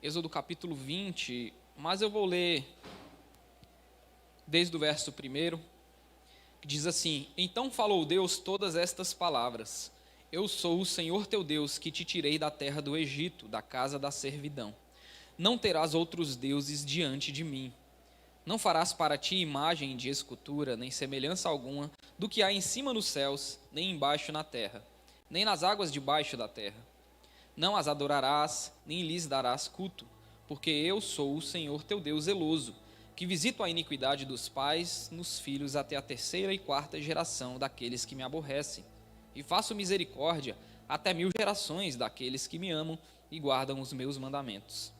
Êxodo capítulo 20, mas eu vou ler desde o verso 1, que diz assim: Então falou Deus todas estas palavras: Eu sou o Senhor teu Deus, que te tirei da terra do Egito, da casa da servidão. Não terás outros deuses diante de mim. Não farás para ti imagem de escultura, nem semelhança alguma do que há em cima nos céus, nem embaixo na terra, nem nas águas debaixo da terra. Não as adorarás, nem lhes darás culto, porque eu sou o Senhor teu Deus zeloso, que visito a iniquidade dos pais nos filhos até a 3ª e 4ª geração daqueles que me aborrecem, e faço misericórdia até 1000 gerações daqueles que me amam e guardam os meus mandamentos.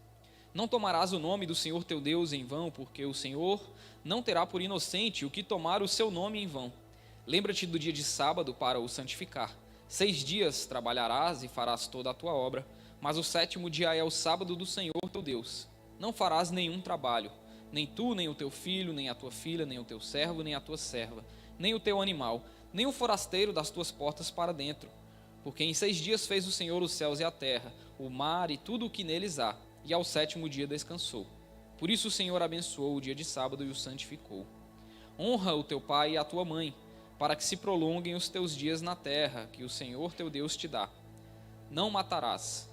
Não tomarás o nome do Senhor teu Deus em vão, porque o Senhor não terá por inocente o que tomar o seu nome em vão. Lembra-te do dia de sábado para o santificar. 6 dias trabalharás e farás toda a tua obra, mas o 7º dia é o sábado do Senhor teu Deus. Não farás nenhum trabalho, nem tu, nem o teu filho, nem a tua filha, nem o teu servo, nem a tua serva, nem o teu animal, nem o forasteiro das tuas portas para dentro. Porque em 6 dias fez o Senhor os céus e a terra, o mar e tudo o que neles há, e ao 7º dia descansou. Por isso o Senhor abençoou o dia de sábado e o santificou. Honra o teu pai e a tua mãe, para que se prolonguem os teus dias na terra, que o Senhor teu Deus te dá. Não matarás,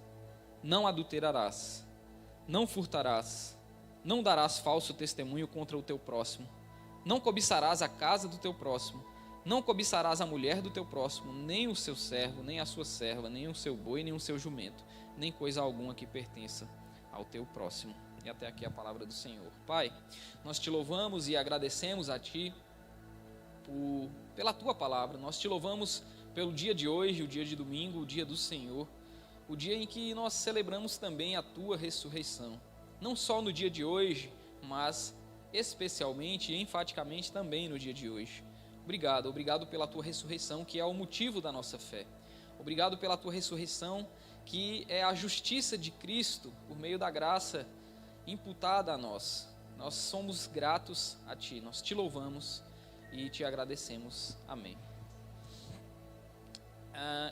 não adulterarás, não furtarás, não darás falso testemunho contra o teu próximo, não cobiçarás a casa do teu próximo, não cobiçarás a mulher do teu próximo, nem o seu servo, nem a sua serva, nem o seu boi, nem o seu jumento, nem coisa alguma que pertença ao teu próximo. E até aqui a palavra do Senhor. Pai, nós te louvamos e agradecemos a Ti pela Tua palavra. Nós te louvamos pelo dia de hoje, o dia de domingo, o dia do Senhor, o dia em que nós celebramos também a Tua ressurreição. Não só no dia de hoje, mas especialmente e enfaticamente também no dia de hoje. Obrigado pela Tua ressurreição, que é o motivo da nossa fé. Obrigado pela Tua ressurreição, que é a justiça de Cristo por meio da graça imputada a nós. Nós somos gratos a Ti, nós Te louvamos e Te agradecemos. Amém.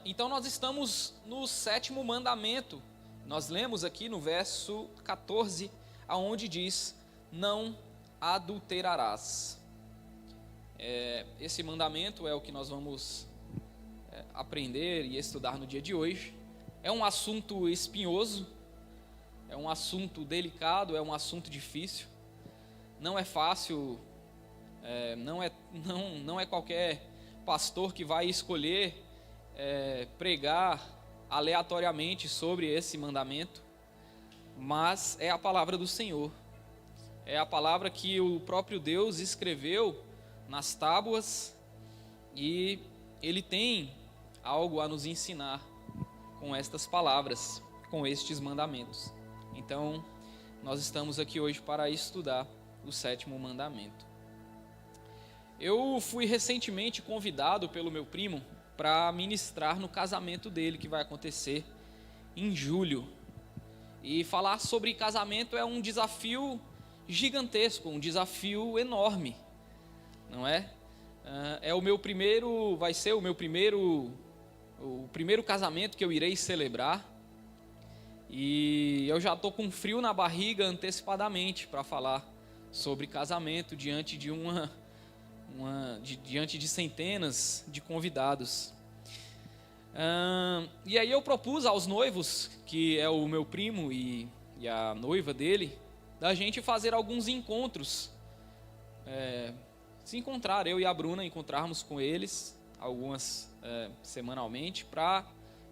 Então nós estamos no 7º mandamento. Nós lemos aqui no verso 14, aonde diz: não adulterarás. Esse mandamento é o que nós vamos aprender e estudar no dia de hoje. É um assunto espinhoso, é um assunto delicado, é um assunto difícil. Não é fácil, não é qualquer pastor que vai escolher pregar aleatoriamente sobre esse mandamento, mas é a palavra do Senhor. É a palavra que o próprio Deus escreveu nas tábuas e Ele tem algo a nos ensinar com estas palavras, com estes mandamentos. Então, nós estamos aqui hoje para estudar o 7º mandamento. Eu fui recentemente convidado pelo meu primo para ministrar no casamento dele, que vai acontecer em julho. E falar sobre casamento é um desafio gigantesco, um desafio enorme, não é? Vai ser o primeiro casamento que eu irei celebrar, e eu já estou com frio na barriga antecipadamente para falar sobre casamento diante de centenas de convidados. E aí eu propus aos noivos, que é o meu primo e a noiva dele, da gente fazer alguns encontros, se encontrar, eu e a Bruna, encontrarmos com eles semanalmente, para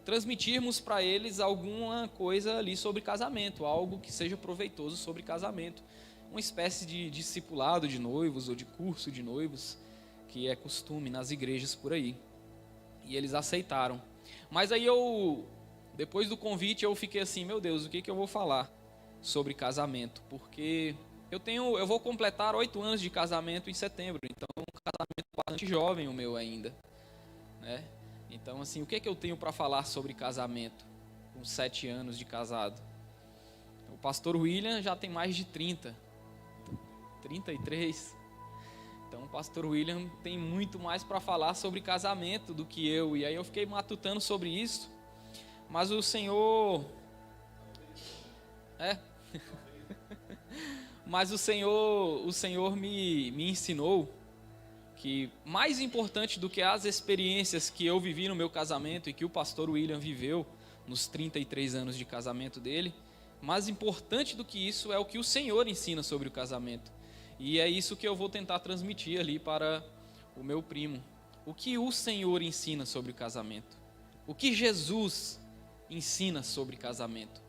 transmitirmos para eles alguma coisa ali sobre casamento, algo que seja proveitoso sobre casamento, uma espécie de discipulado de noivos ou de curso de noivos, que é costume nas igrejas por aí. E eles aceitaram. Mas aí depois do convite, eu fiquei assim: meu Deus, o que eu vou falar sobre casamento? Porque eu vou completar 8 anos de casamento em setembro, então é um casamento bastante jovem o meu ainda, né? Então, assim, o que eu tenho para falar sobre casamento com 7 anos de casado? O pastor William já tem mais de 33. Então o pastor William tem muito mais para falar sobre casamento do que eu. E aí eu fiquei matutando sobre isso. Mas o Senhor Mas o Senhor me ensinou que mais importante do que as experiências que eu vivi no meu casamento e que o pastor William viveu nos 33 anos de casamento dele, mais importante do que isso é o que o Senhor ensina sobre o casamento. E é isso que eu vou tentar transmitir ali para o meu primo. O que o Senhor ensina sobre o casamento? O que Jesus ensina sobre casamento,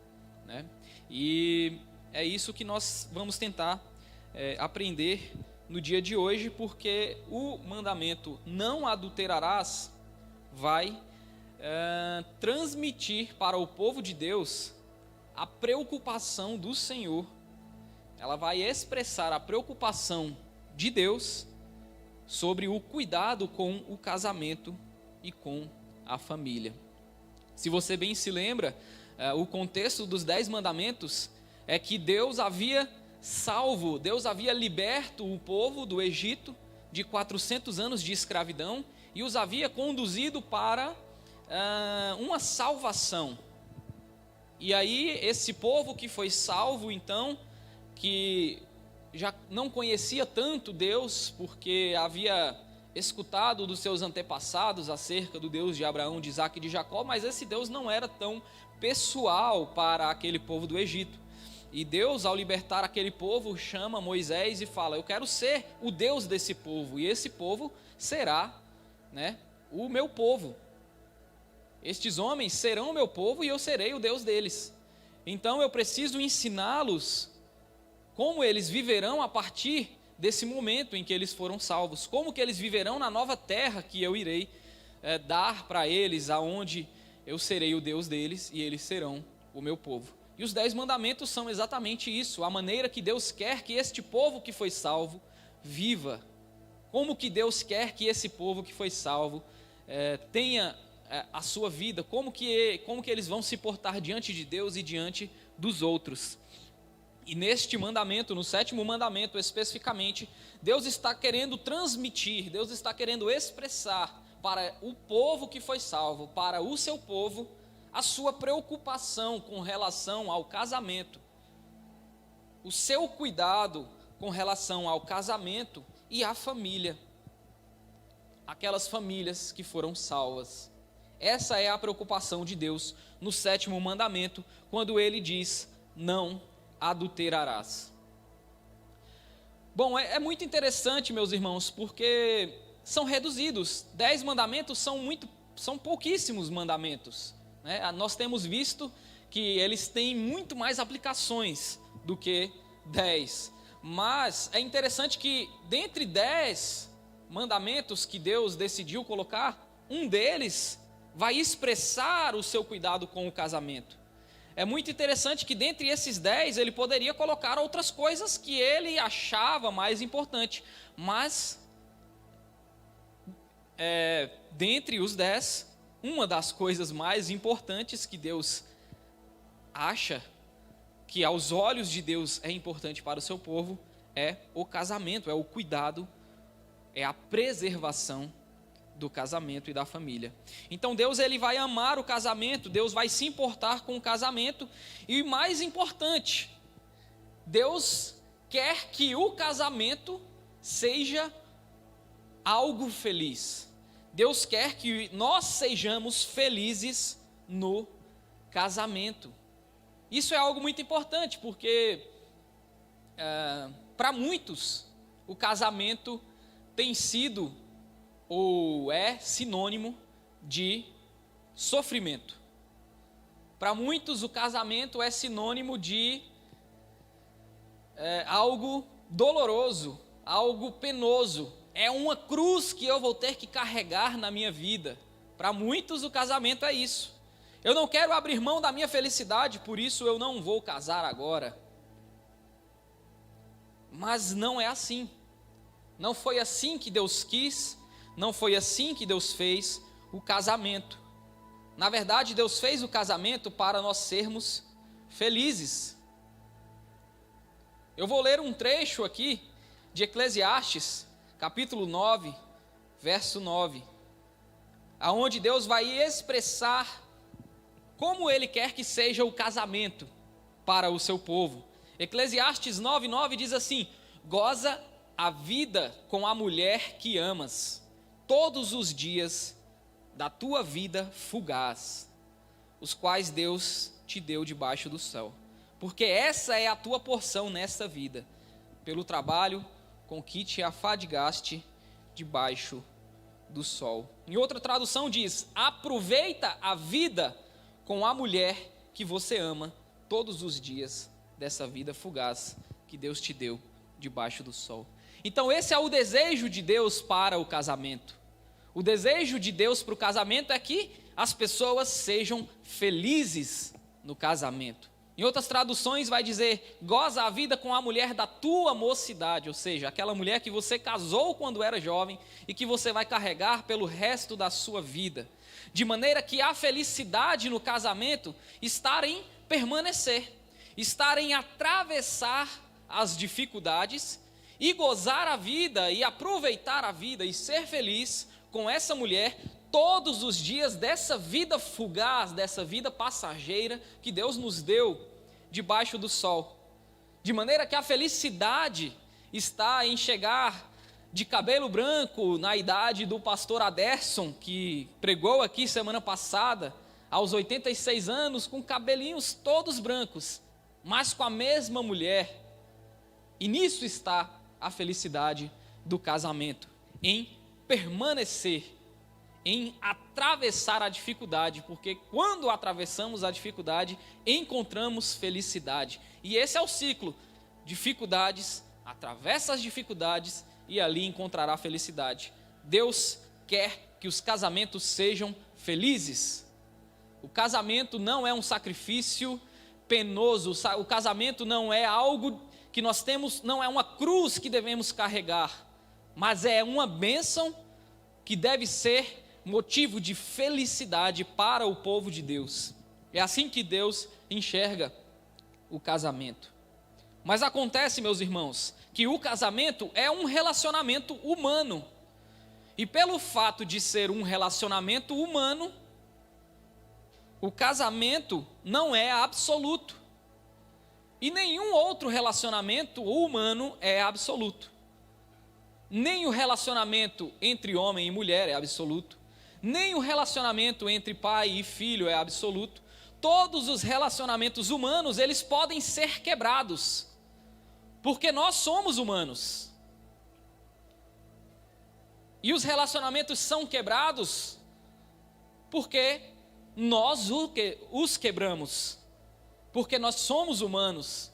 né? E é isso que nós vamos tentar aprender no dia de hoje, porque o mandamento não adulterarás vai transmitir para o povo de Deus a preocupação do Senhor. Ela vai expressar a preocupação de Deus sobre o cuidado com o casamento e com a família. Se você bem se lembra, o contexto dos 10 mandamentos é que Deus havia liberto o povo do Egito de 400 anos de escravidão e os havia conduzido para uma salvação. E aí esse povo que foi salvo, então, que já não conhecia tanto Deus, porque havia escutado dos seus antepassados acerca do Deus de Abraão, de Isaque e de Jacó, mas esse Deus não era tão pessoal para aquele povo do Egito. E Deus, ao libertar aquele povo, chama Moisés e fala: eu quero ser o Deus desse povo, e esse povo será, o meu povo. Estes homens serão o meu povo e eu serei o Deus deles. Então eu preciso ensiná-los como eles viverão a partir desse momento em que eles foram salvos, como que eles viverão na nova terra que eu irei dar para eles, aonde eu serei o Deus deles e eles serão o meu povo. E os 10 mandamentos são exatamente isso, a maneira que Deus quer que este povo que foi salvo viva, como que Deus quer que esse povo que foi salvo tenha a sua vida, como que eles vão se portar diante de Deus e diante dos outros. E neste mandamento, no 7º mandamento especificamente, Deus está querendo transmitir, Deus está querendo expressar para o povo que foi salvo, para o seu povo, a sua preocupação com relação ao casamento, o seu cuidado com relação ao casamento e à família, aquelas famílias que foram salvas. Essa é a preocupação de Deus no 7º mandamento, quando ele diz: não adulterarás. Bom, é muito interessante, meus irmãos, porque são reduzidos. 10 mandamentos são pouquíssimos mandamentos, né? Nós temos visto que eles têm muito mais aplicações do que 10. Mas é interessante que dentre 10 mandamentos que Deus decidiu colocar, um deles vai expressar o seu cuidado com o casamento. É muito interessante que dentre esses 10 ele poderia colocar outras coisas que ele achava mais importante, mas dentre os 10, uma das coisas mais importantes que Deus acha que aos olhos de Deus é importante para o seu povo é o casamento, é o cuidado, é a preservação do casamento e da família. Então Deus, ele vai amar o casamento, Deus vai se importar com o casamento, e mais importante, Deus quer que o casamento seja algo feliz. Deus quer que nós sejamos felizes no casamento. Isso é algo muito importante, porque para muitos o casamento tem sido ou é sinônimo de sofrimento. Para muitos o casamento é sinônimo de algo doloroso, algo penoso. É uma cruz que eu vou ter que carregar na minha vida. Para muitos o casamento é isso. Eu não quero abrir mão da minha felicidade, por isso eu não vou casar agora. Mas não é assim. Não foi assim que Deus quis. Não foi assim que Deus fez o casamento. Na verdade, Deus fez o casamento para nós sermos felizes. Eu vou ler um trecho aqui de Eclesiastes, capítulo 9, verso 9, aonde Deus vai expressar como Ele quer que seja o casamento para o seu povo. Eclesiastes 9:9 diz assim: goza a vida com a mulher que amas, todos os dias da tua vida fugaz, os quais Deus te deu debaixo do céu. Porque essa é a tua porção nesta vida, pelo trabalho com que te afadigaste debaixo do sol. Em outra tradução diz: aproveita a vida com a mulher que você ama todos os dias dessa vida fugaz que Deus te deu debaixo do sol. Então esse é o desejo de Deus para o casamento. O desejo de Deus para o casamento é que as pessoas sejam felizes no casamento. Em outras traduções vai dizer: goza a vida com a mulher da tua mocidade, ou seja, aquela mulher que você casou quando era jovem e que você vai carregar pelo resto da sua vida. De maneira que a felicidade no casamento está em permanecer, estar em atravessar as dificuldades e gozar a vida e aproveitar a vida e ser feliz com essa mulher todos os dias dessa vida fugaz, dessa vida passageira que Deus nos deu debaixo do sol. De maneira que a felicidade está em chegar de cabelo branco na idade do pastor Aderson, que pregou aqui semana passada, aos 86 anos, com cabelinhos todos brancos, mas com a mesma mulher. E nisso está a felicidade do casamento, em permanecer, em atravessar a dificuldade, porque quando atravessamos a dificuldade, encontramos felicidade. E esse é o ciclo: dificuldades, atravessa as dificuldades e ali encontrará felicidade. Deus quer que os casamentos sejam felizes. O casamento não é um sacrifício penoso, o casamento não é algo que nós temos, não é uma cruz que devemos carregar, mas é uma bênção que deve ser motivo de felicidade para o povo de Deus. É assim que Deus enxerga o casamento. Mas acontece, meus irmãos, que o casamento é um relacionamento humano. E pelo fato de ser um relacionamento humano, o casamento não é absoluto. E nenhum outro relacionamento humano é absoluto. Nem o relacionamento entre homem e mulher é absoluto. Nem o relacionamento entre pai e filho é absoluto. Todos os relacionamentos humanos, eles podem ser quebrados, porque nós somos humanos. E os relacionamentos são quebrados porque nós os quebramos, porque nós somos humanos,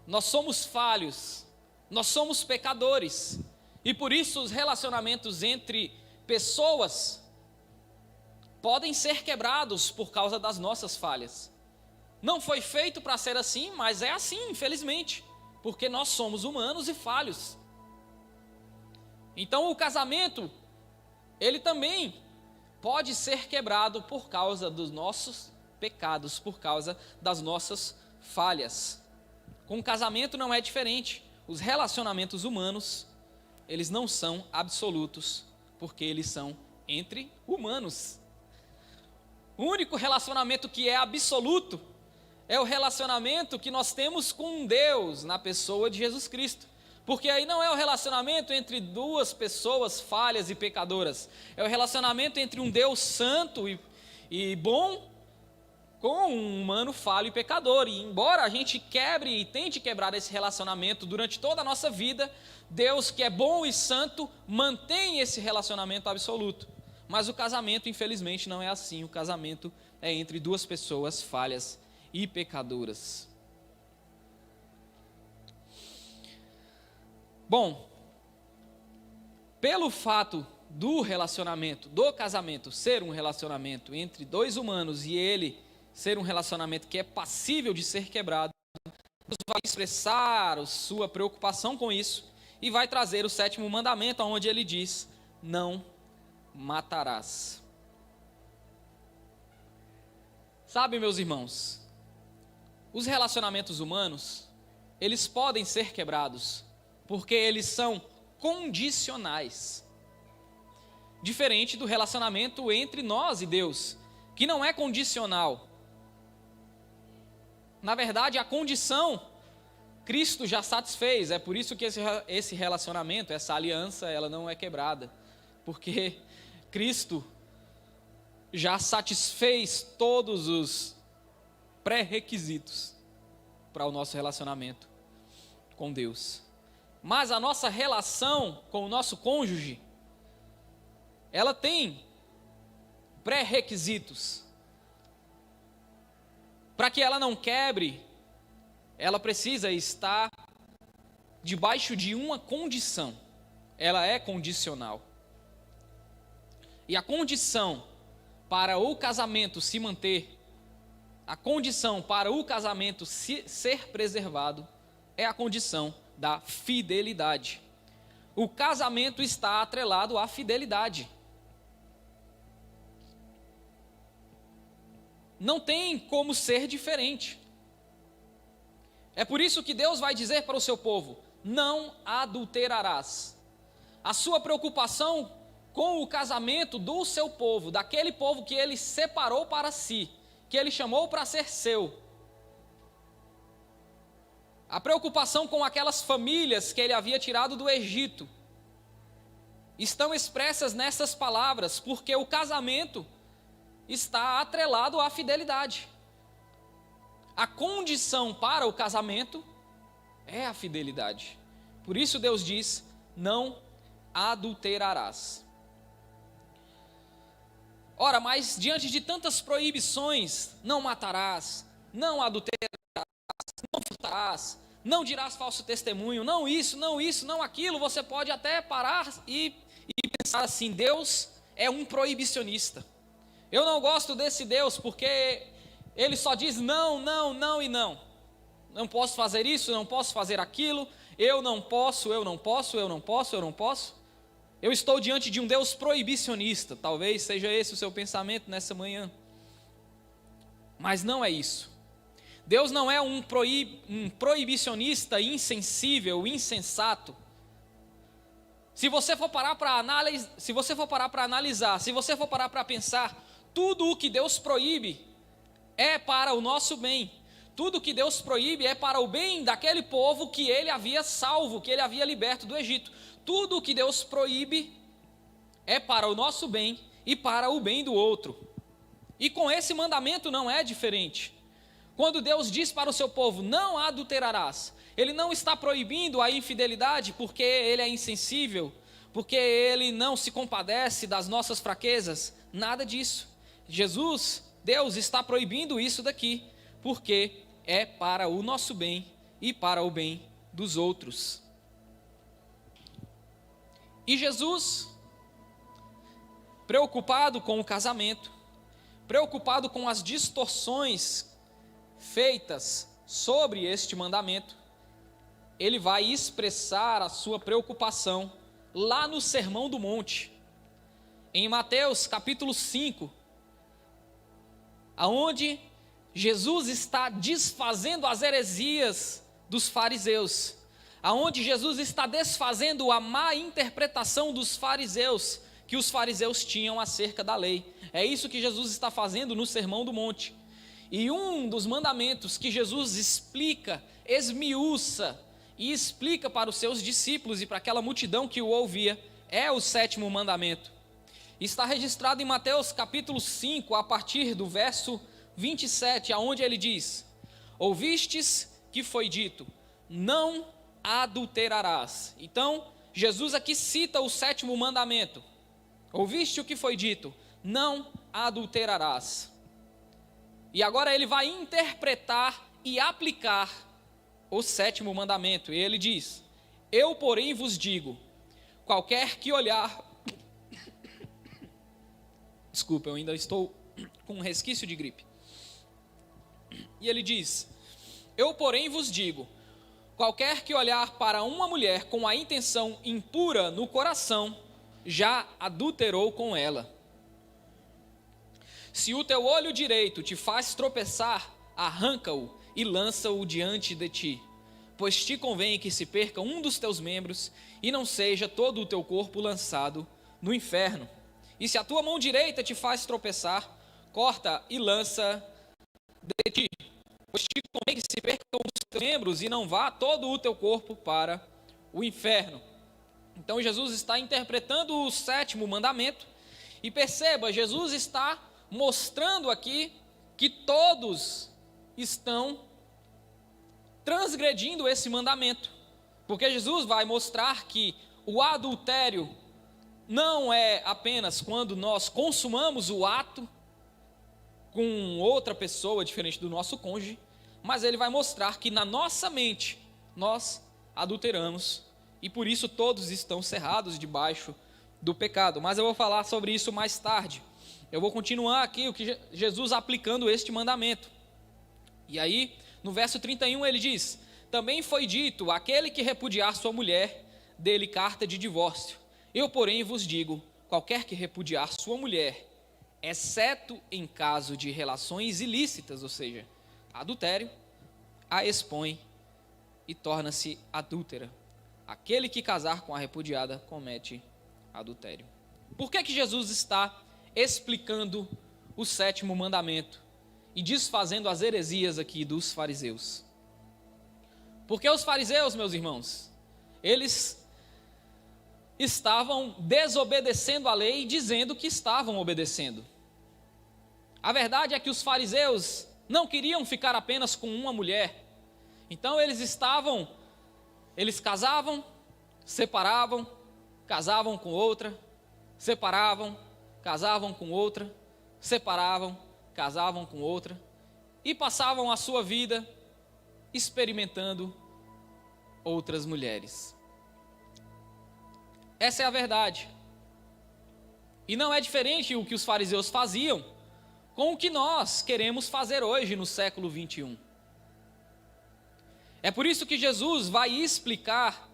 nós somos falhos, nós somos pecadores, e por isso os relacionamentos entre pessoas podem ser quebrados por causa das nossas falhas. Não foi feito para ser assim, mas é assim, infelizmente, porque nós somos humanos e falhos. Então o casamento, ele também pode ser quebrado por causa dos nossos pecados, por causa das nossas falhas. Com o casamento não é diferente. Os relacionamentos humanos, eles não são absolutos, porque eles são entre humanos. O único relacionamento que é absoluto é o relacionamento que nós temos com Deus, na pessoa de Jesus Cristo. Porque aí não é o relacionamento entre duas pessoas falhas e pecadoras. É o relacionamento entre um Deus santo e bom com um humano falho e pecador. E embora a gente quebre e tente quebrar esse relacionamento durante toda a nossa vida, Deus, que é bom e santo, mantém esse relacionamento absoluto. Mas o casamento, infelizmente, não é assim. O casamento é entre duas pessoas falhas e pecadoras. Bom, pelo fato do relacionamento, do casamento ser um relacionamento entre dois humanos e ele ser um relacionamento que é passível de ser quebrado, Deus vai expressar sua preocupação com isso e vai trazer o 7º mandamento, onde ele diz: não matarás. Sabe, meus irmãos, os relacionamentos humanos, eles podem ser quebrados, porque eles são condicionais. Diferente do relacionamento entre nós e Deus, que não é condicional. Na verdade, a condição Cristo já satisfez, é por isso que esse relacionamento, essa aliança, ela não é quebrada, porque Cristo já satisfez todos os pré-requisitos para o nosso relacionamento com Deus. Mas a nossa relação com o nosso cônjuge, ela tem pré-requisitos. Para que ela não quebre, ela precisa estar debaixo de uma condição. Ela é condicional. E a condição para o casamento se manter, a condição para o casamento ser preservado, é a condição da fidelidade. O casamento está atrelado à fidelidade. Não tem como ser diferente. É por isso que Deus vai dizer para o seu povo: não adulterarás. A sua preocupação com o casamento do seu povo, daquele povo que ele separou para si, que ele chamou para ser seu. A preocupação com aquelas famílias que ele havia tirado do Egito, estão expressas nessas palavras, porque o casamento está atrelado à fidelidade. A condição para o casamento é a fidelidade. Por isso Deus diz: não adulterarás. Ora, mas diante de tantas proibições, não matarás, não adulterarás, não furtarás, não dirás falso testemunho, não isso, não aquilo, você pode até parar e pensar assim: Deus é um proibicionista. Eu não gosto desse Deus porque ele só diz não, não, não e não. Não posso fazer isso, não posso fazer aquilo, eu não posso. Eu estou diante de um Deus proibicionista. Talvez seja esse o seu pensamento nessa manhã. Mas não é isso. Deus não é um proibicionista insensível, insensato. Se você for parar para analisar, se você for parar para pensar, tudo o que Deus proíbe é para o nosso bem. Tudo o que Deus proíbe é para o bem daquele povo que ele havia salvo, que ele havia liberto do Egito. Tudo o que Deus proíbe é para o nosso bem e para o bem do outro. E com esse mandamento não é diferente. Quando Deus diz para o seu povo: não adulterarás, Ele não está proibindo a infidelidade porque Ele é insensível, porque Ele não se compadece das nossas fraquezas, nada disso. Deus está proibindo isso daqui, porque é para o nosso bem e para o bem dos outros. E Jesus, preocupado com o casamento, preocupado com as distorções feitas sobre este mandamento, ele vai expressar a sua preocupação lá no Sermão do Monte, em Mateus capítulo 5, aonde Jesus está desfazendo as heresias dos fariseus, aonde Jesus está desfazendo a má interpretação dos fariseus, que os fariseus tinham acerca da lei. É isso que Jesus está fazendo no Sermão do Monte. E um dos mandamentos que Jesus explica, esmiuça e explica para os seus discípulos e para aquela multidão que o ouvia, é o 7º mandamento. Está registrado em Mateus capítulo 5, a partir do verso 27, aonde ele diz: ouvistes que foi dito, não adulterarás. Então, Jesus aqui cita o 7º mandamento. Ouviste o que foi dito, não adulterarás. E agora ele vai interpretar e aplicar o 7º mandamento. E ele diz: eu, porém, vos digo, qualquer que olhar... Desculpa, eu ainda estou com um resquício de gripe. E ele diz: eu, porém, vos digo, qualquer que olhar para uma mulher com a intenção impura no coração, já adulterou com ela. Se o teu olho direito te faz tropeçar, arranca-o e lança-o diante de ti, pois te convém que se perca um dos teus membros e não seja todo o teu corpo lançado no inferno. E se a tua mão direita te faz tropeçar, corta e lança de ti, pois te convém que se perca um dos teus membros e não vá todo o teu corpo para o inferno. Então Jesus está interpretando o 7º mandamento. E perceba, Jesus está mostrando aqui que todos estão transgredindo esse mandamento. Porque Jesus vai mostrar que o adultério não é apenas quando nós consumamos o ato com outra pessoa diferente do nosso cônjuge, mas ele vai mostrar que na nossa mente nós adulteramos e por isso todos estão cerrados debaixo do pecado. Mas eu vou falar sobre isso mais tarde. Eu vou continuar aqui o que Jesus aplicando este mandamento. E aí, no verso 31 ele diz: também foi dito, aquele que repudiar sua mulher, dê-lhe carta de divórcio. Eu, porém, vos digo, qualquer que repudiar sua mulher, exceto em caso de relações ilícitas, ou seja, adultério, a expõe e torna-se adúltera. Aquele que casar com a repudiada comete adultério. Por que Jesus está explicando o 7º mandamento e desfazendo as heresias aqui dos fariseus? Porque os fariseus, meus irmãos, eles estavam desobedecendo a lei, dizendo que estavam obedecendo. A verdade é que os fariseus não queriam ficar apenas com uma mulher. Então eles casavam, separavam, casavam com outra, separavam, casavam com outra, separavam, casavam com outra, e passavam a sua vida experimentando outras mulheres. Essa é a verdade. E não é diferente o que os fariseus faziam com o que nós queremos fazer hoje no século 21. É por isso que Jesus vai explicar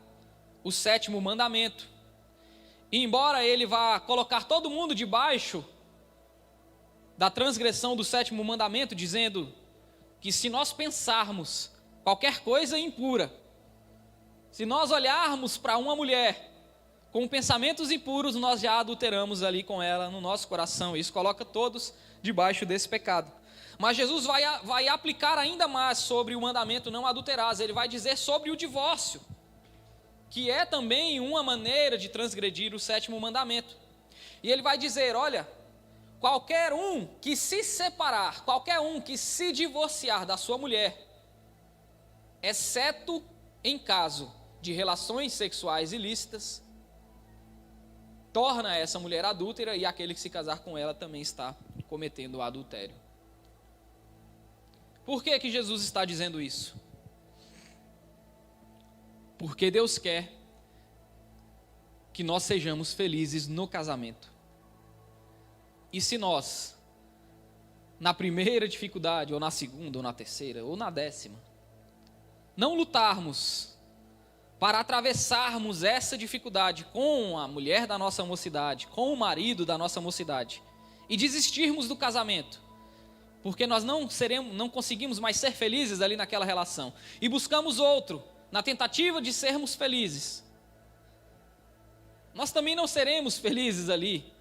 o 7º mandamento. E embora ele vá colocar todo mundo debaixo da transgressão do 7º mandamento, dizendo que se nós pensarmos qualquer coisa impura, se nós olharmos para uma mulher com pensamentos impuros, nós já adulteramos ali com ela no nosso coração. Isso coloca todos debaixo desse pecado. Mas Jesus vai aplicar ainda mais sobre o mandamento não adulterarás. Ele vai dizer sobre o divórcio, que é também uma maneira de transgredir o 7º mandamento. E ele vai dizer, olha, qualquer um que se separar, qualquer um que se divorciar da sua mulher, exceto em caso de relações sexuais ilícitas, torna essa mulher adúltera, e aquele que se casar com ela também está cometendo adultério. Por que Jesus está dizendo isso? Porque Deus quer que nós sejamos felizes no casamento. E se nós, na primeira dificuldade, ou na segunda, ou na terceira, ou na 10ª, não lutarmos para atravessarmos essa dificuldade com a mulher da nossa mocidade, com o marido da nossa mocidade, e desistirmos do casamento, porque nós não conseguimos mais ser felizes ali naquela relação, e buscamos outro, na tentativa de sermos felizes, nós também não seremos felizes ali.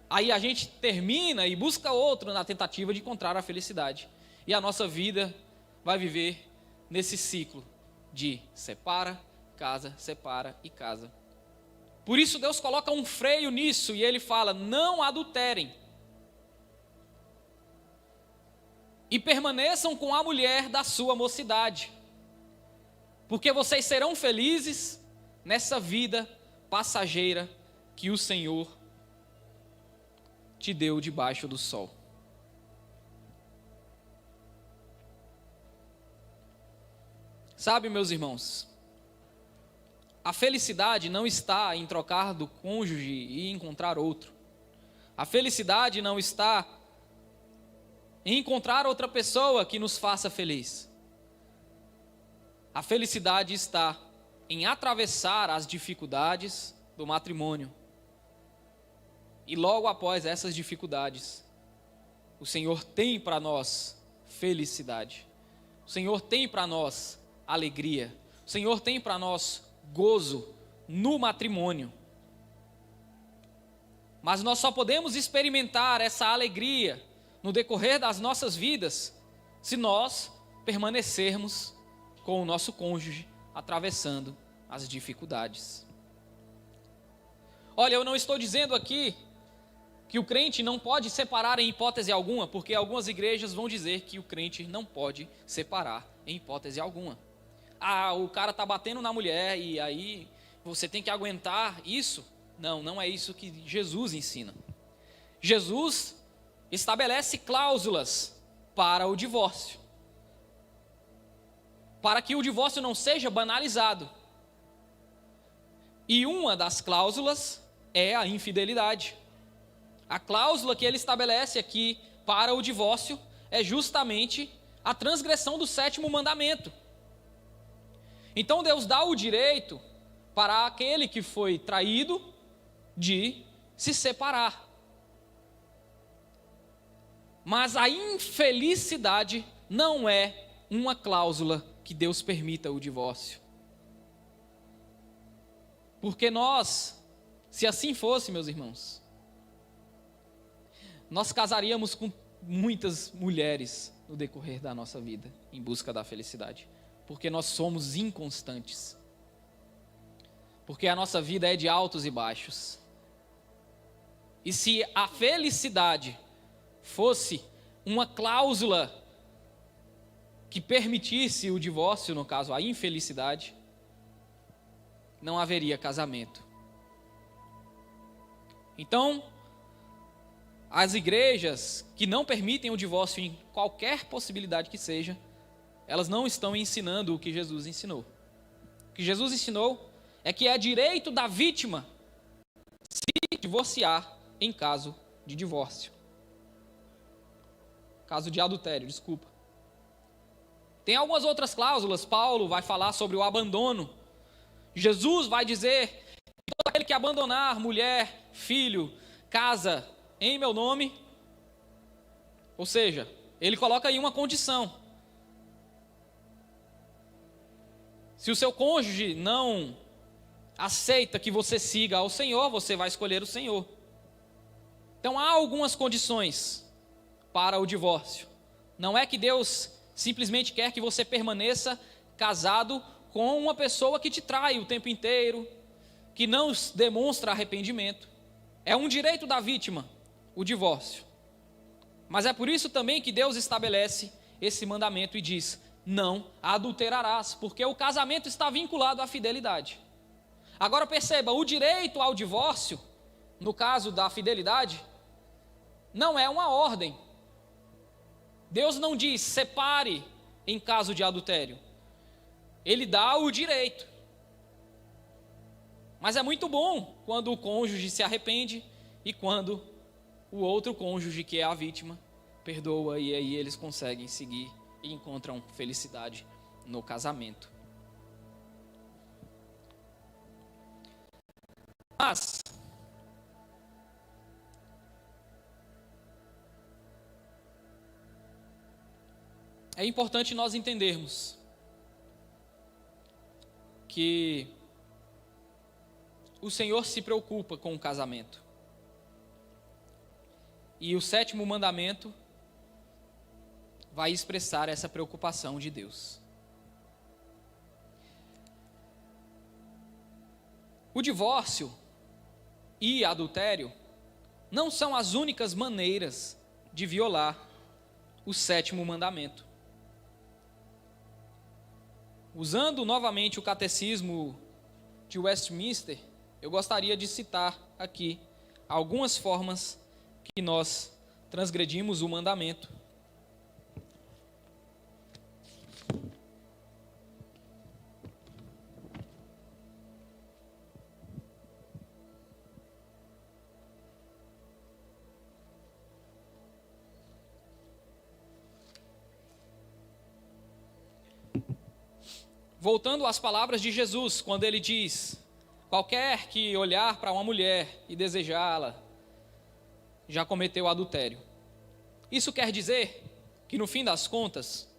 Aí a gente termina e busca outro na tentativa de encontrar a felicidade, e a nossa vida vai viver nesse ciclo de separa, casa, separa e casa. Por isso Deus coloca um freio nisso e ele fala: não adulterem e permaneçam com a mulher da sua mocidade, porque vocês serão felizes nessa vida passageira que o Senhor te deu debaixo do sol. Sabe, meus irmãos, a felicidade não está em trocar do cônjuge e encontrar outro. A felicidade não está em encontrar outra pessoa que nos faça feliz. A felicidade está em atravessar as dificuldades do matrimônio. E logo após essas dificuldades, o Senhor tem para nós felicidade. O Senhor tem para nós alegria. O Senhor tem para nós gozo no matrimônio. Mas nós só podemos experimentar essa alegria no decorrer das nossas vidas se nós permanecermos com o nosso cônjuge atravessando as dificuldades. Olha, eu não estou dizendo aqui que o crente não pode separar em hipótese alguma, porque algumas igrejas vão dizer que o crente não pode separar em hipótese alguma. Ah, o cara está batendo na mulher e aí você tem que aguentar isso. Não, não é isso que Jesus ensina. Jesus estabelece cláusulas para o divórcio, para que o divórcio não seja banalizado. E uma das cláusulas é a infidelidade. A cláusula que ele estabelece aqui para o divórcio é justamente a transgressão do 7º mandamento. Então Deus dá o direito para aquele que foi traído de se separar. Mas a infelicidade não é uma cláusula que Deus permita o divórcio. Porque nós, se assim fosse, meus irmãos, nós casaríamos com muitas mulheres no decorrer da nossa vida, em busca da felicidade. Porque nós somos inconstantes. Porque a nossa vida é de altos e baixos. E se a felicidade fosse uma cláusula que permitisse o divórcio, no caso a infelicidade, não haveria casamento. Então, as igrejas que não permitem o divórcio em qualquer possibilidade que seja, elas não estão ensinando o que Jesus ensinou. O que Jesus ensinou é que é direito da vítima se divorciar em caso de divórcio. Caso de adultério, desculpa. Tem algumas outras cláusulas. Paulo vai falar sobre o abandono. Jesus vai dizer que todo aquele que abandonar mulher, filho, casa em meu nome, ou seja, ele coloca aí uma condição. Se o seu cônjuge não aceita que você siga ao Senhor, você vai escolher o Senhor. Então há algumas condições para o divórcio. Não é que Deus simplesmente quer que você permaneça casado com uma pessoa que te trai o tempo inteiro, que não demonstra arrependimento. É um direito da vítima, o divórcio. Mas é por isso também que Deus estabelece esse mandamento e diz: não adulterarás, porque o casamento está vinculado à fidelidade. Agora perceba, o direito ao divórcio, no caso da fidelidade, não é uma ordem. Deus não diz separe em caso de adultério. Ele dá o direito. Mas é muito bom quando o cônjuge se arrepende e quando o outro cônjuge, que é a vítima, perdoa, e aí eles conseguem seguir e encontram felicidade no casamento. Mas é importante nós entendermos que o Senhor se preocupa com o casamento. E o 7º mandamento vai expressar essa preocupação de Deus. O divórcio e adultério não são as únicas maneiras de violar o 7º mandamento. Usando novamente o catecismo de Westminster, eu gostaria de citar aqui algumas formas que nós transgredimos o mandamento. Voltando às palavras de Jesus, quando ele diz: qualquer que olhar para uma mulher e desejá-la, já cometeu adultério. Isso quer dizer que no fim das contas,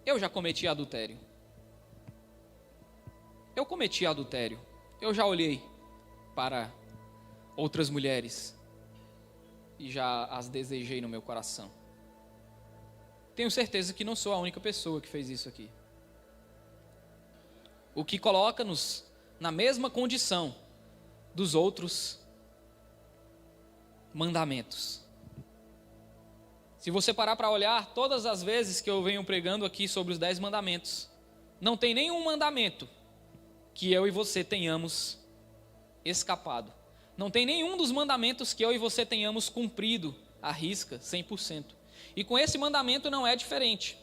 eu já cometi adultério. Eu cometi adultério. Eu já olhei para outras mulheres e já as desejei no meu coração. Tenho certeza que não sou a única pessoa que fez isso aqui. o que coloca-nos na mesma condição dos outros mandamentos. Se você parar para olhar, todas as vezes que eu venho pregando aqui sobre os 10 mandamentos, não tem nenhum mandamento que eu e você tenhamos escapado. Não tem nenhum dos mandamentos que eu e você tenhamos cumprido à risca, 100%. E com esse mandamento não é diferente.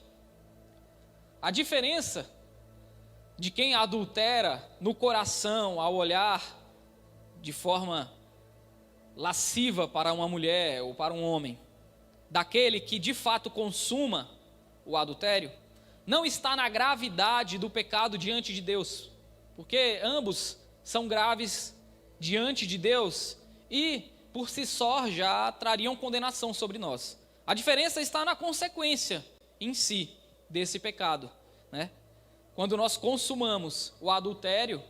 A diferença de quem adultera no coração ao olhar de forma lasciva para uma mulher ou para um homem, daquele que de fato consuma o adultério, não está na gravidade do pecado diante de Deus, porque ambos são graves diante de Deus e por si só já trariam condenação sobre nós. A diferença está na consequência em si desse pecado, né? Quando nós consumamos o adultério,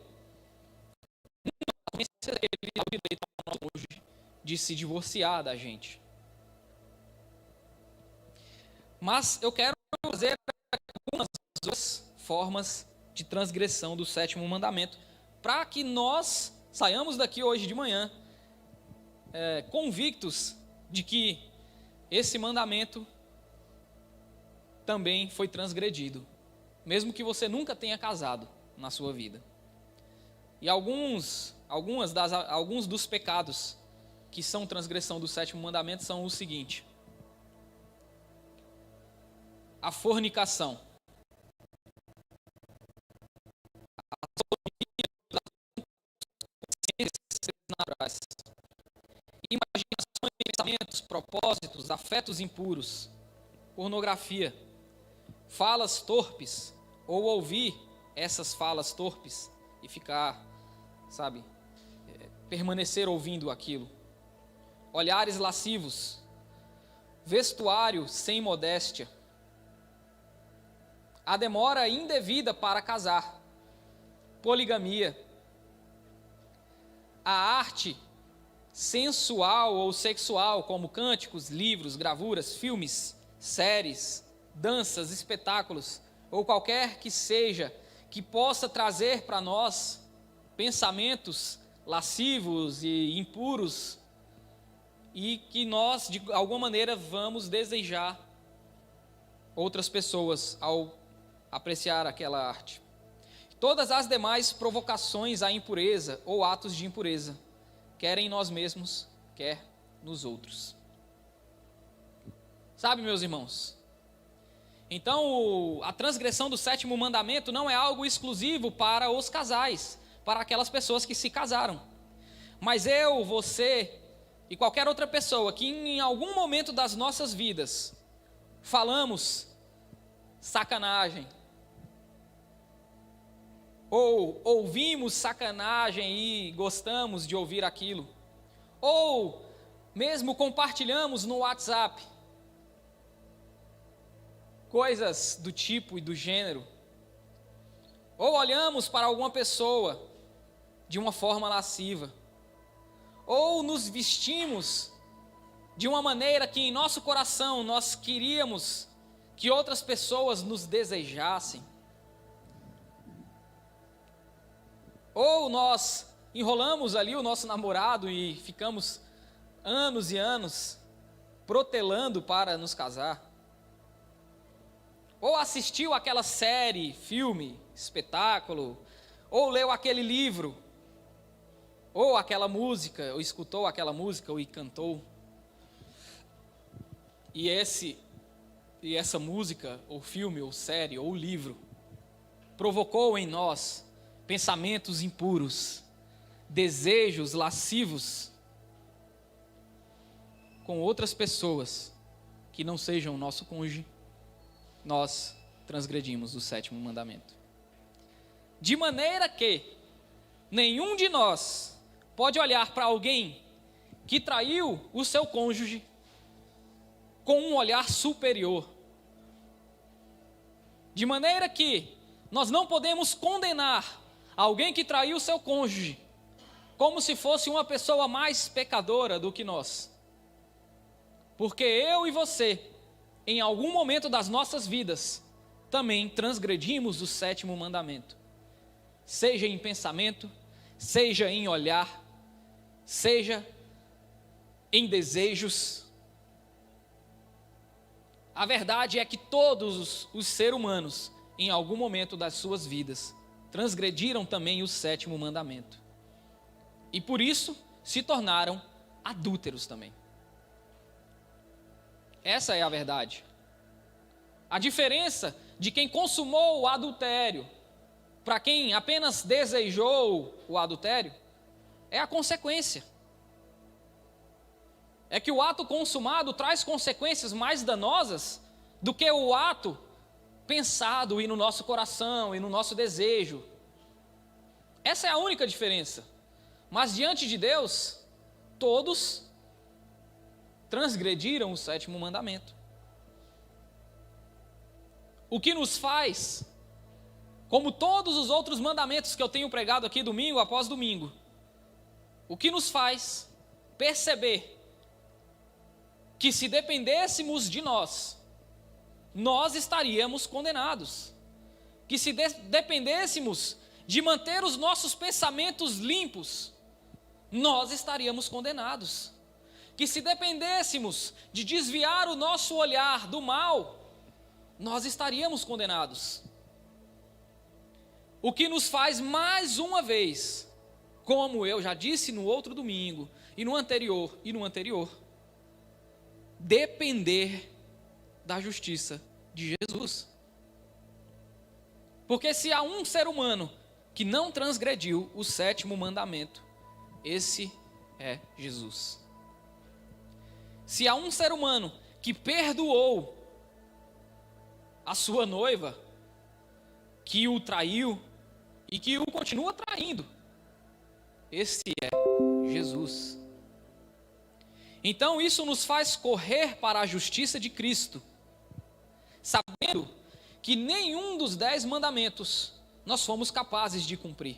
ele dá o direito ao nosso cônjuge de se divorciar da gente. Mas eu quero fazer algumas outras formas de transgressão do 7º mandamento, para que nós saiamos daqui hoje de manhã convictos de que esse mandamento também foi transgredido, mesmo que você nunca tenha casado na sua vida. E alguns dos pecados que são transgressão do 7º mandamento são o seguinte: a fornicação, imaginações, pensamentos, propósitos, afetos impuros, pornografia, falas torpes, ou ouvir essas falas torpes e ficar, permanecer ouvindo aquilo, olhares lascivos, vestuário sem modéstia, a demora indevida para casar, poligamia, a arte sensual ou sexual, como cânticos, livros, gravuras, filmes, séries, danças, espetáculos, ou qualquer que seja, que possa trazer para nós pensamentos lascivos e impuros, e que nós, de alguma maneira, vamos desejar outras pessoas ao apreciar aquela arte. Todas as demais provocações à impureza ou atos de impureza, quer em nós mesmos, quer nos outros. Sabe, meus irmãos? Então, a transgressão do 7º mandamento não é algo exclusivo para os casais, para aquelas pessoas que se casaram. Mas eu, você e qualquer outra pessoa que em algum momento das nossas vidas falamos sacanagem, ou ouvimos sacanagem e gostamos de ouvir aquilo, ou mesmo compartilhamos no WhatsApp coisas do tipo e do gênero, ou olhamos para alguma pessoa de uma forma lasciva, ou nos vestimos de uma maneira que em nosso coração nós queríamos que outras pessoas nos desejassem, ou nós enrolamos ali o nosso namorado e ficamos anos e anos protelando para nos casar, ou assistiu aquela série, filme, espetáculo, ou leu aquele livro, ou aquela música, ou escutou aquela música, ou cantou, e essa música, ou filme, ou série, ou livro, provocou em nós pensamentos impuros, desejos lascivos com outras pessoas que não sejam o nosso cônjuge, nós transgredimos o 7º mandamento. De maneira que nenhum de nós pode olhar para alguém que traiu o seu cônjuge com um olhar superior. De maneira que nós não podemos condenar alguém que traiu o seu cônjuge como se fosse uma pessoa mais pecadora do que nós. Porque eu e você, em algum momento das nossas vidas, também transgredimos o 7º mandamento. seja em pensamento, seja em olhar, seja em desejos. A verdade é que todos os seres humanos, em algum momento das suas vidas, transgrediram também o 7º mandamento. E por isso se tornaram adúlteros também. Essa é a verdade. A diferença de quem consumou o adultério para quem apenas desejou o adultério é a consequência. É que o ato consumado traz consequências mais danosas do que o ato pensado e no nosso coração e no nosso desejo. Essa é a única diferença. Mas diante de Deus, todos transgrediram o 7º mandamento. O que nos faz, como todos os outros mandamentos que eu tenho pregado aqui domingo após domingo, o que nos faz perceber que se dependêssemos de nós estaríamos condenados. Que se dependêssemos de manter os nossos pensamentos limpos, nós estaríamos condenados. Que se dependêssemos de desviar o nosso olhar do mal, nós estaríamos condenados. O que nos faz mais uma vez, como eu já disse no outro domingo, e no anterior, depender da justiça de Jesus. Porque se há um ser humano que não transgrediu o 7º mandamento, esse é Jesus. Se há um ser humano que perdoou a sua noiva, que o traiu e que o continua traindo, esse é Jesus. Então isso nos faz correr para a justiça de Cristo, sabendo que nenhum dos 10 mandamentos nós fomos capazes de cumprir.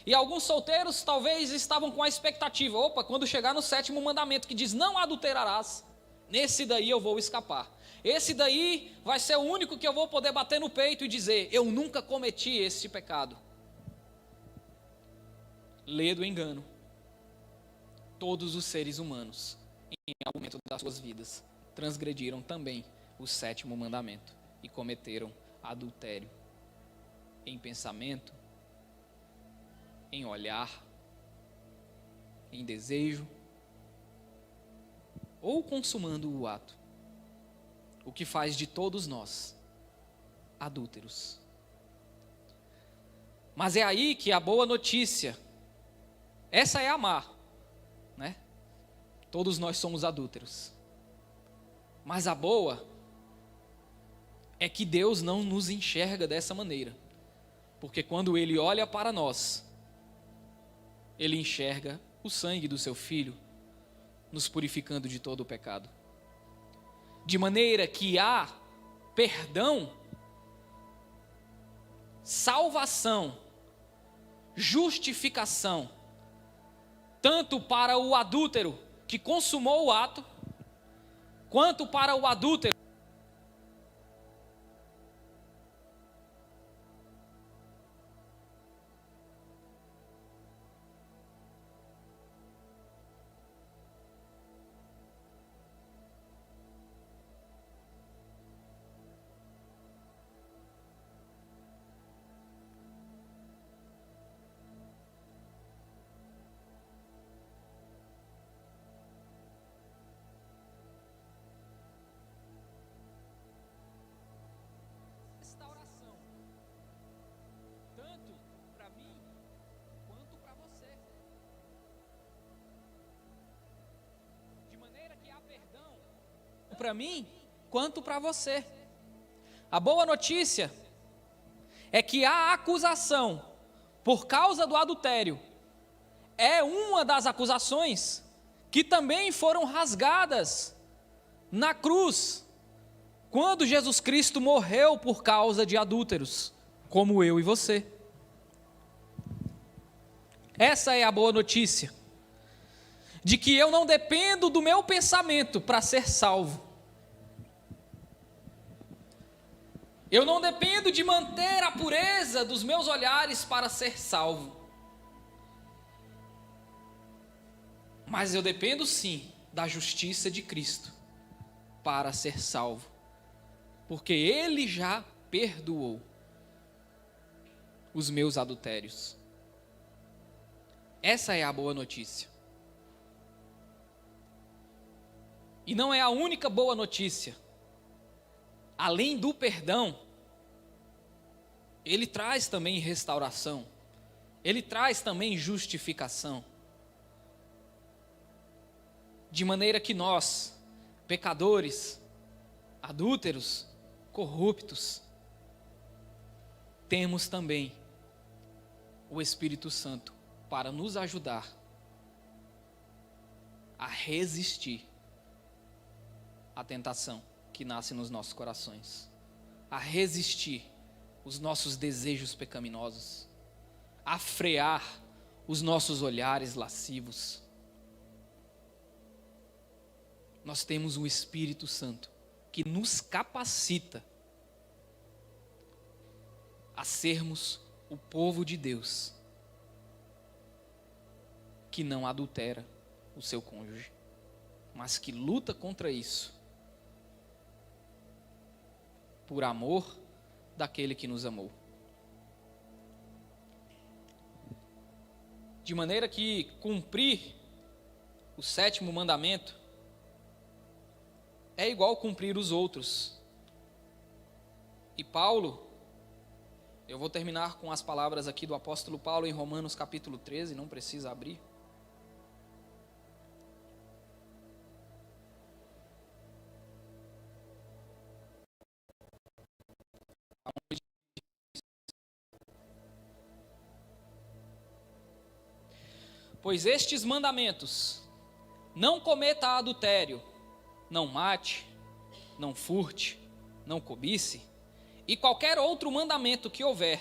E alguns solteiros talvez estavam com a expectativa, quando chegar no 7º mandamento que diz não adulterarás, nesse daí eu vou escapar. Esse daí vai ser o único que eu vou poder bater no peito e dizer, eu nunca cometi esse pecado. Lê do engano. Todos os seres humanos, em algum momento das suas vidas, transgrediram também o 7º mandamento e cometeram adultério em pensamento, em olhar, em desejo, ou consumando o ato, o que faz de todos nós adúlteros. Mas é aí que a boa notícia, essa é a má, né? Todos nós somos adúlteros. Mas a boa é que Deus não nos enxerga dessa maneira. Porque quando Ele olha para nós, Ele enxerga o sangue do Seu Filho, nos purificando de todo o pecado. De maneira que há perdão, salvação, justificação, tanto para o adúltero que consumou o ato, quanto para o adúltero restauração, tanto para mim quanto para você. De maneira que há perdão para mim quanto para você. A boa notícia é que a acusação por causa do adultério é uma das acusações que também foram rasgadas na cruz, quando Jesus Cristo morreu por causa de adúlteros, como eu e você. Essa é a boa notícia, de que eu não dependo do meu pensamento para ser salvo. Eu não dependo de manter a pureza dos meus olhares para ser salvo. Mas eu dependo sim da justiça de Cristo para ser salvo. Porque Ele já perdoou os meus adultérios. Essa é a boa notícia. E não é a única boa notícia. Além do perdão, Ele traz também restauração. Ele traz também justificação. De maneira que nós, pecadores, adúlteros, corruptos, temos também o Espírito Santo para nos ajudar a resistir à tentação que nasce nos nossos corações, a resistir os nossos desejos pecaminosos, a frear os nossos olhares lascivos. Nós temos um Espírito Santo que nos capacita a sermos o povo de Deus que não adultera o seu cônjuge, mas que luta contra isso por amor daquele que nos amou. De maneira que cumprir o 7º mandamento é igual cumprir os outros. E Paulo, eu vou terminar com as palavras aqui do apóstolo Paulo em Romanos capítulo 13, não precisa abrir. Pois estes mandamentos: não cometa adultério, não mate, não furte, não cobice, e qualquer outro mandamento que houver,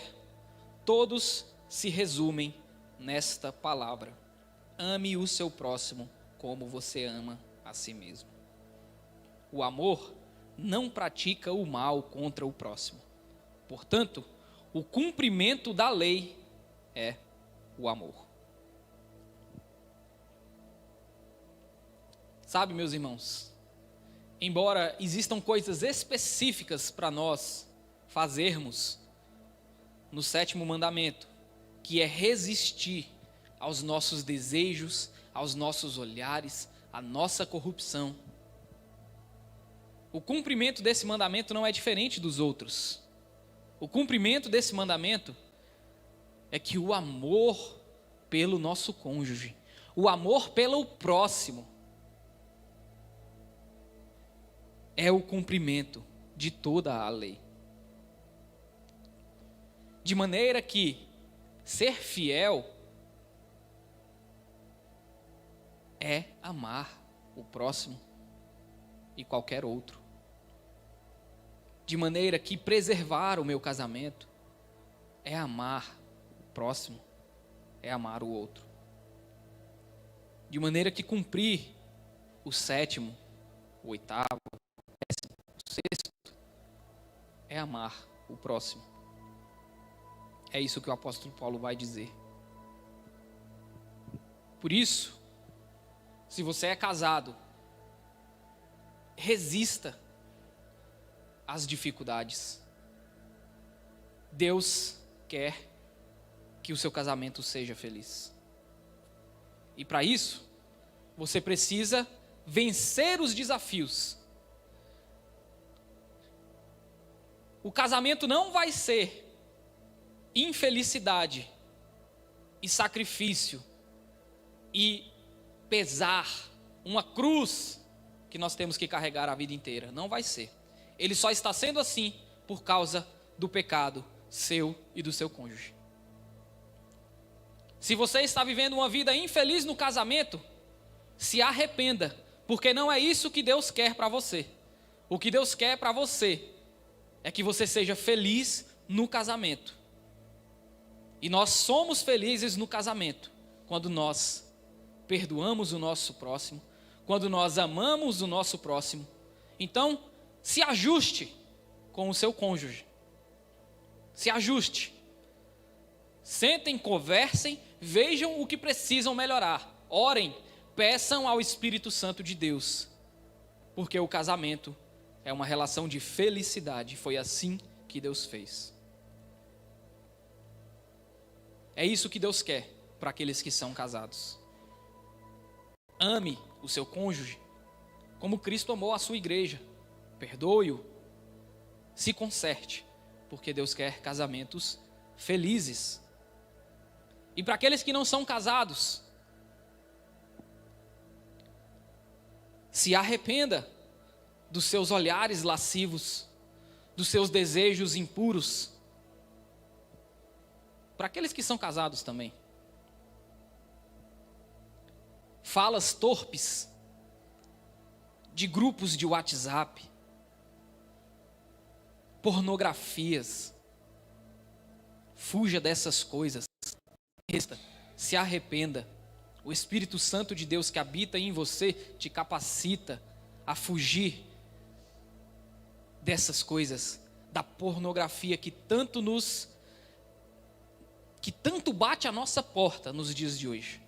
todos se resumem nesta palavra: ame o seu próximo como você ama a si mesmo. O amor não pratica o mal contra o próximo. Portanto, o cumprimento da lei é o amor. Sabe, meus irmãos, embora existam coisas específicas para nós fazermos no 7º mandamento, que é resistir aos nossos desejos, aos nossos olhares, à nossa corrupção, o cumprimento desse mandamento não é diferente dos outros. O cumprimento desse mandamento é que o amor pelo nosso cônjuge, o amor pelo próximo, é o cumprimento de toda a lei. De maneira que ser fiel é amar o próximo e qualquer outro. De maneira que preservar o meu casamento é amar o próximo, é amar o outro. De maneira que cumprir o 7º, o 8º, o 6º é amar o próximo. É isso que o apóstolo Paulo vai dizer. Por isso, se você é casado, resista às dificuldades. Deus quer que o seu casamento seja feliz. E para isso, você precisa vencer os desafios. O casamento não vai ser infelicidade e sacrifício e pesar, uma cruz que nós temos que carregar a vida inteira. Não vai ser. Ele só está sendo assim por causa do pecado seu e do seu cônjuge. Se você está vivendo uma vida infeliz no casamento, se arrependa, porque não é isso que Deus quer para você. O que Deus quer para você é que você seja feliz no casamento. E nós somos felizes no casamento quando nós perdoamos o nosso próximo, quando nós amamos o nosso próximo. Então, se ajuste com o seu cônjuge, Se ajuste. Sentem, conversem, vejam o que precisam melhorar. Orem, peçam ao Espírito Santo de Deus. Porque o casamento é uma relação de felicidade. Foi assim que Deus fez. É isso que Deus quer para aqueles que são casados. Ame o seu cônjuge como Cristo amou a sua igreja. Perdoe-o. Se conserte, porque Deus quer casamentos felizes. E para aqueles que não são casados, se arrependa dos seus olhares lascivos, dos seus desejos impuros. Para aqueles que são casados também. Falas torpes de grupos de WhatsApp, pornografias. Fuja dessas coisas. Se arrependa. O Espírito Santo de Deus que habita em você te capacita a fugir dessas coisas, da pornografia que tanto bate a nossa porta nos dias de hoje,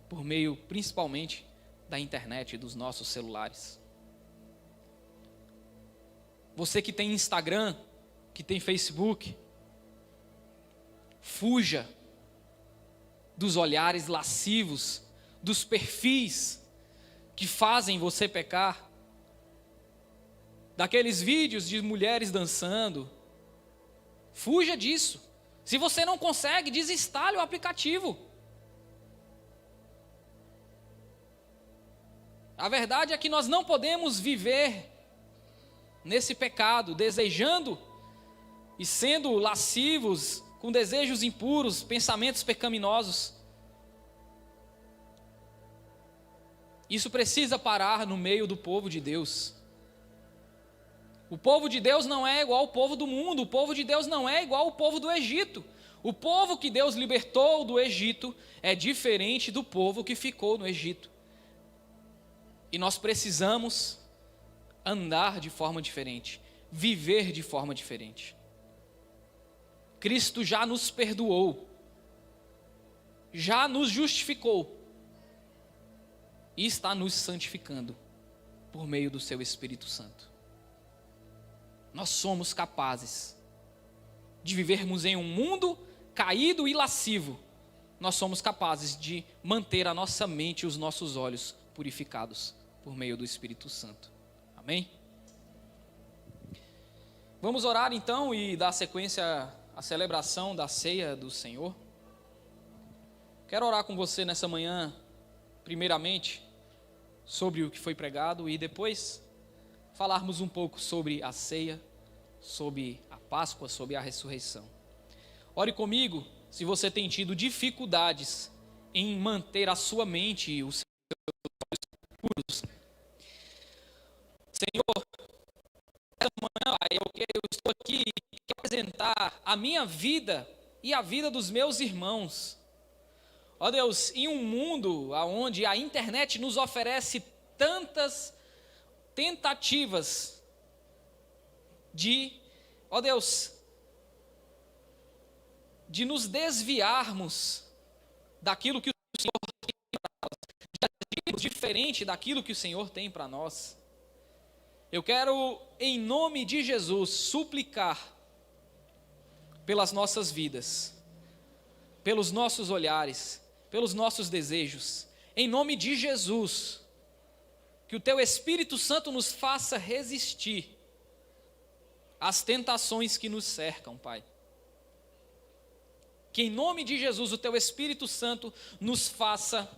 por meio principalmente da internet e dos nossos celulares. Você que tem Instagram, que tem Facebook, fuja dos olhares lascivos, dos perfis que fazem você pecar, daqueles vídeos de mulheres dançando. Fuja disso. Se você não consegue, desinstale o aplicativo. A verdade é que nós não podemos viver nesse pecado, desejando e sendo lascivos, com desejos impuros, pensamentos pecaminosos. Isso precisa parar no meio do povo de Deus. O povo de Deus não é igual ao povo do mundo, o povo de Deus não é igual ao povo do Egito. O povo que Deus libertou do Egito é diferente do povo que ficou no Egito. E nós precisamos andar de forma diferente, viver de forma diferente. Cristo já nos perdoou, já nos justificou e está nos santificando por meio do seu Espírito Santo. Nós somos capazes de vivermos em um mundo caído e lascivo. Nós somos capazes de manter a nossa mente e os nossos olhos purificados por meio do Espírito Santo. Amém? Vamos orar então e dar sequência à celebração da ceia do Senhor. Quero orar com você nessa manhã, primeiramente, sobre o que foi pregado e depois falarmos um pouco sobre a ceia, sobre a Páscoa, sobre a ressurreição. Ore comigo se você tem tido dificuldades em manter a sua mente e os seus olhos puros. Senhor, essa manhã, Pai, eu estou aqui para apresentar a minha vida e a vida dos meus irmãos. Ó Deus, em um mundo onde a internet nos oferece tantas tentativas de, ó Deus, de nos desviarmos daquilo que o Senhor tem para nós, de agirmos diferente daquilo que o Senhor tem para nós. Eu quero, em nome de Jesus, suplicar pelas nossas vidas, pelos nossos olhares, pelos nossos desejos, em nome de Jesus, que o Teu Espírito Santo nos faça resistir às tentações que nos cercam, Pai. Que em nome de Jesus o Teu Espírito Santo nos faça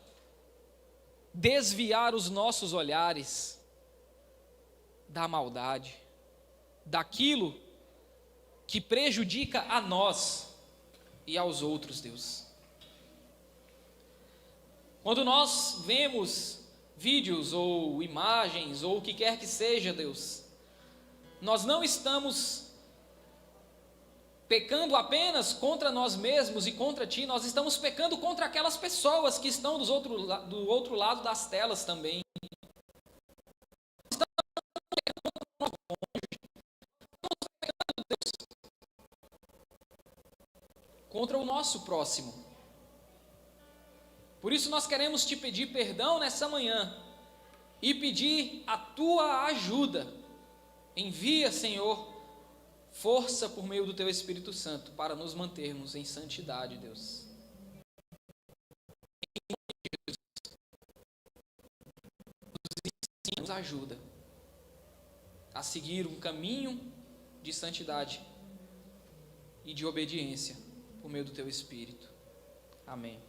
desviar os nossos olhares da maldade, daquilo que prejudica a nós e aos outros, Deus. Quando nós vemos vídeos ou imagens ou o que quer que seja, Deus, nós não estamos pecando apenas contra nós mesmos e contra Ti, nós estamos pecando contra aquelas pessoas que estão do outro lado das telas também. contra o nosso próximo. Por isso nós queremos te pedir perdão nessa manhã e pedir a tua ajuda. Envia, Senhor, força por meio do teu Espírito Santo para nos mantermos em santidade, Deus. Nos ajuda a seguir um caminho de santidade e de obediência por meio do teu Espírito. Amém.